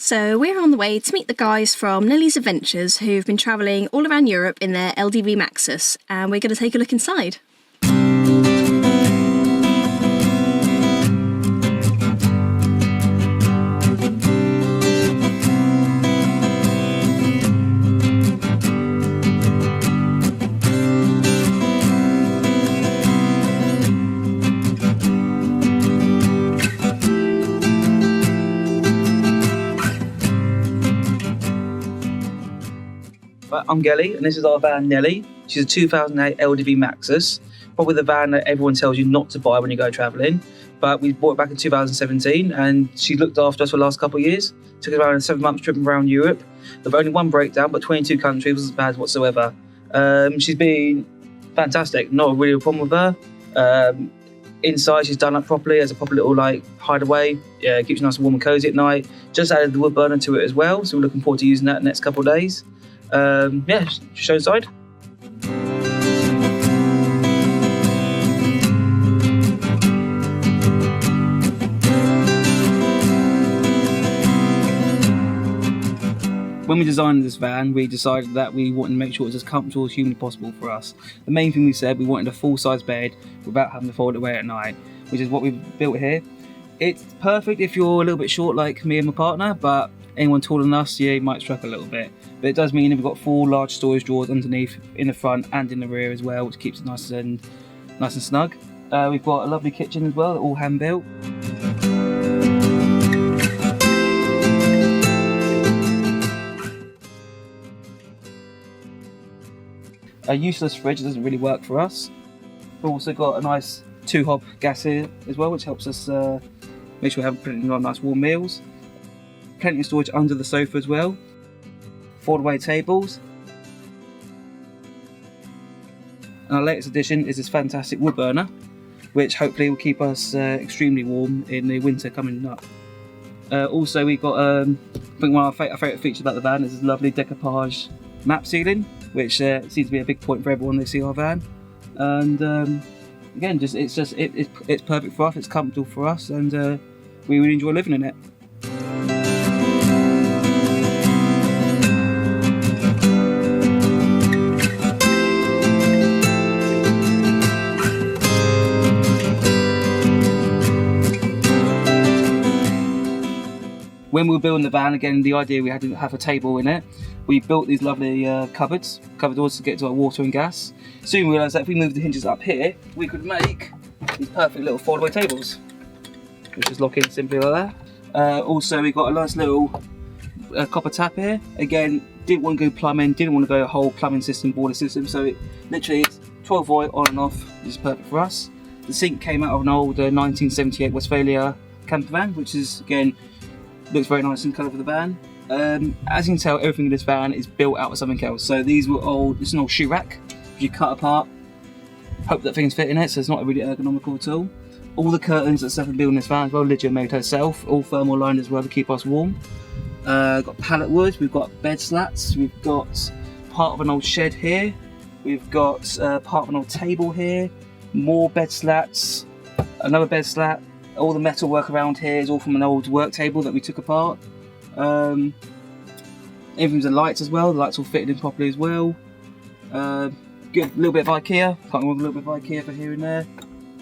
So we're on the way to meet the guys from Lily's Adventures who've been travelling all around Europe in their LDV Maxus, and we're going to take a look inside. I'm Gelly, and this is our van Nelly. She's a 2008 LDV Maxus, probably the van that everyone tells you not to buy when you go travelling. But we bought it back in 2017, and she looked after us for the last couple of years. Took us around a 7 month trip around Europe. There was only one breakdown, but 22 countries, wasn't bad whatsoever. She's been fantastic, not really a problem with her. Inside, she's done up properly as a proper little hideaway. Yeah, keeps you nice and warm and cosy at night. Just added the wood burner to it as well, so we're looking forward to using that the next couple of days. Just show inside. When we designed this van, we decided that we wanted to make sure it was as comfortable as humanly possible for us. The main thing we said, we wanted a full-size bed without having to fold it away at night, which is what we've built here. It's perfect if you're a little bit short like me and my partner, but anyone taller than us, yeah, you might struggle a little bit. But it does mean we've got 4 large storage drawers underneath, in the front and in the rear as well, which keeps it nice and snug. We've got a lovely kitchen as well, all hand built. A useless fridge doesn't really work for us. We've also got a nice 2-hob gas here as well, which helps us make sure we have pretty nice warm meals. Plenty of storage under the sofa as well. Fold-away tables. And our latest addition is this fantastic wood burner, which hopefully will keep us extremely warm in the winter coming up. Also, we've got I think one of our favourite features about the van is this lovely decoupage map ceiling, which seems to be a big point for everyone when they see our van. And again, it's perfect for us. It's comfortable for us, and we really enjoy living in it. When we were building the van, again, the idea we had to have a table in it. We built these lovely covered doors to get to our water and gas. Soon we realised that if we moved the hinges up here, we could make these perfect little fold-away tables, which just lock in simply like that. Also, we got a nice little copper tap here. Again, didn't want to go plumbing, didn't want to go a whole plumbing system, boiler system, so it literally is 12 volt on and off, which is perfect for us. The sink came out of an old 1978 Westphalia camper van, which is, again, looks very nice in colour for the van. As you can tell, everything in this van is built out of something else. So these were old, it's an old shoe rack, which you cut apart. Hope that things fit in it, so it's not really ergonomical at all. All the curtains that Steph had built in this van as well, Lydia made herself, all thermal lined as well to keep us warm. Got pallet wood, we've got bed slats, we've got part of an old shed here, we've got part of an old table here, more bed slats, another bed slat. All the metal work around here is all from an old work table that we took apart. Everything's the lights as well, the lights all fitted in properly as well. Good, little bit of IKEA, can't remember, a little bit of IKEA for here and there.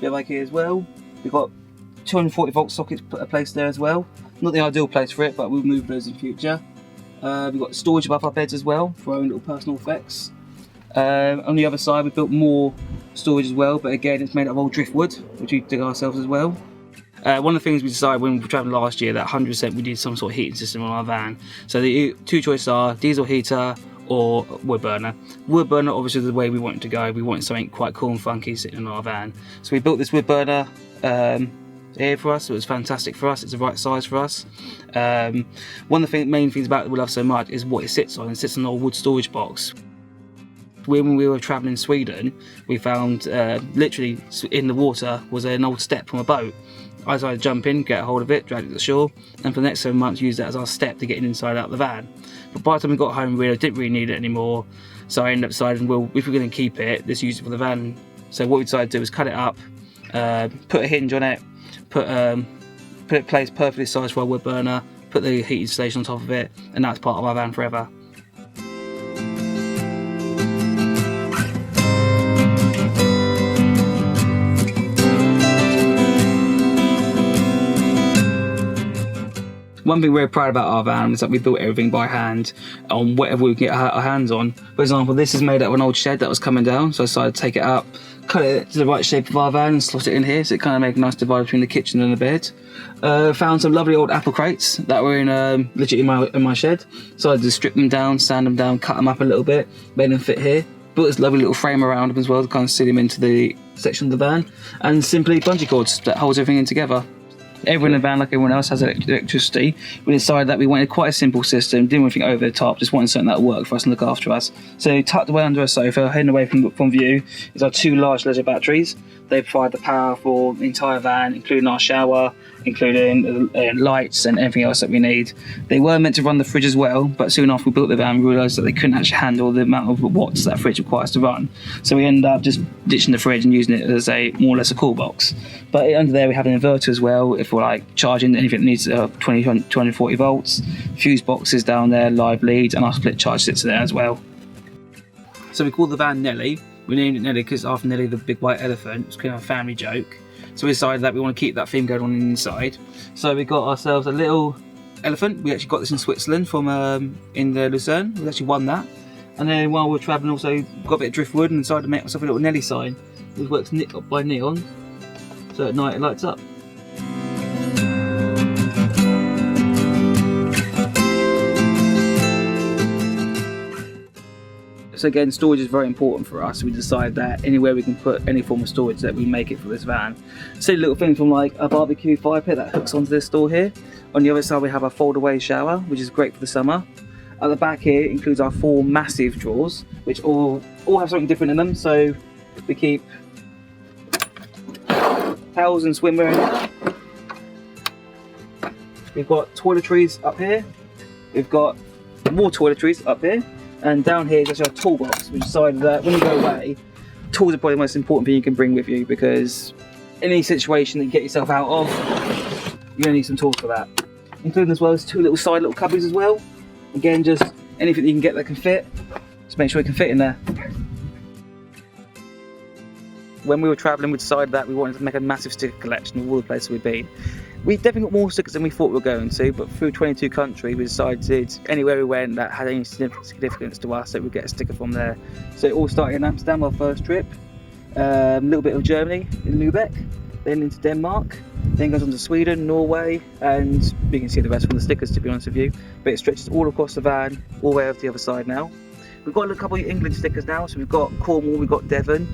Bit of IKEA as well. We've got 240 volt sockets placed there as well. Not the ideal place for it, but we'll move those in future. We've got storage above our beds as well for our own little personal effects. On the other side, we built more storage as well, but again, it's made out of old driftwood, which we did ourselves as well. One of the things we decided when we were travelling last year that 100% we need some sort of heating system on our van. So the 2 choices are diesel heater or wood burner. Wood burner obviously is the way we wanted to go. We wanted something quite cool and funky sitting in our van. So we built this wood burner here for us. It was fantastic for us. It's the right size for us. One of the main things about it we love so much is what it sits on. It sits on an old wood storage box. When we were travelling in Sweden, we found literally in the water was an old step from a boat. I decided to jump in, get a hold of it, drag it to the shore, and for the next 7 months use that as our step to get inside out of the van. But by the time we got home, we didn't really need it anymore, so I ended up deciding, well, if we're going to keep it, let's use it for the van. So what we decided to do was cut it up, put a hinge on it, put it placed perfectly sized for our wood burner, put the heating station on top of it, and that's part of our van forever. One thing we're proud about our van is that we built everything by hand on whatever we can get our hands on. For example, this is made out of an old shed that was coming down, so I decided to take it up, cut it to the right shape of our van and slot it in here, so it kind of made a nice divide between the kitchen and the bed. Found some lovely old apple crates that were in legit in my shed, so I just stripped them down, sand them down, cut them up a little bit, made them fit here. Built this lovely little frame around them as well to kind of sit them into the section of the van, and simply bungee cords that holds everything in together. Everyone in the van, like everyone else, has electricity. We decided that we wanted quite a simple system, didn't want anything over the top, just wanted something that would work for us and look after us. So tucked away under a sofa, hidden away from view, is our 2 large leisure batteries. They provide the power for the entire van, including our shower, including lights and everything else that we need. They were meant to run the fridge as well, but soon after we built the van, we realised that they couldn't actually handle the amount of watts that fridge requires to run. So we ended up just ditching the fridge and using it as a more or less a cool box. But under there we have an inverter as well, if we're like charging anything that needs 240 volts, fuse boxes down there, live leads, and our split charge sits there as well. So we called the van Nelly. We named it Nelly because after Nelly the big white elephant, it's kind of a family joke. So we decided that we want to keep that theme going on inside. So we got ourselves a little elephant. We actually got this in Switzerland from in the Lucerne. We actually won that. And then while we were travelling, also got a bit of driftwood and decided to make myself a little Nelly sign. It works by neon, so at night it lights up. So again, storage is very important for us. We decided that anywhere we can put any form of storage, that we make it for this van. So little things from like a barbecue fire pit that hooks onto this door here. On the other side we have a fold away shower, which is great for the summer. At the back here includes our 4 massive drawers, which all have something different in them. So we keep towels and swimwear in there. We've got toiletries up here. We've got more toiletries up here. And down here is actually our toolbox. We decided that when you go away, tools are probably the most important thing you can bring with you, because any situation that you get yourself out of, you're going to need some tools for that. Including as well as 2 little side little cupboards as well. Again, just anything that you can get that can fit, just make sure it can fit in there. When we were travelling, we decided that we wanted to make a massive sticker collection of all the places we've been. We definitely got more stickers than we thought we were going to, but through 22 countries we decided anywhere we went that had any significance to us that we'd get a sticker from there. So it all started in Amsterdam, our first trip, a little bit of Germany in Lubeck, then into Denmark, then goes on to Sweden, Norway, and you can see the rest from the stickers, to be honest with you. But it stretches all across the van, all the way over to the other side now. We've got a couple of England stickers now, so we've got Cornwall, we've got Devon,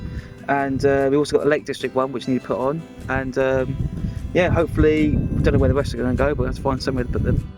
and we also got a Lake District one which we need to put on. And yeah, hopefully, we don't know where the rest are going to go, but we have to find somewhere to put them.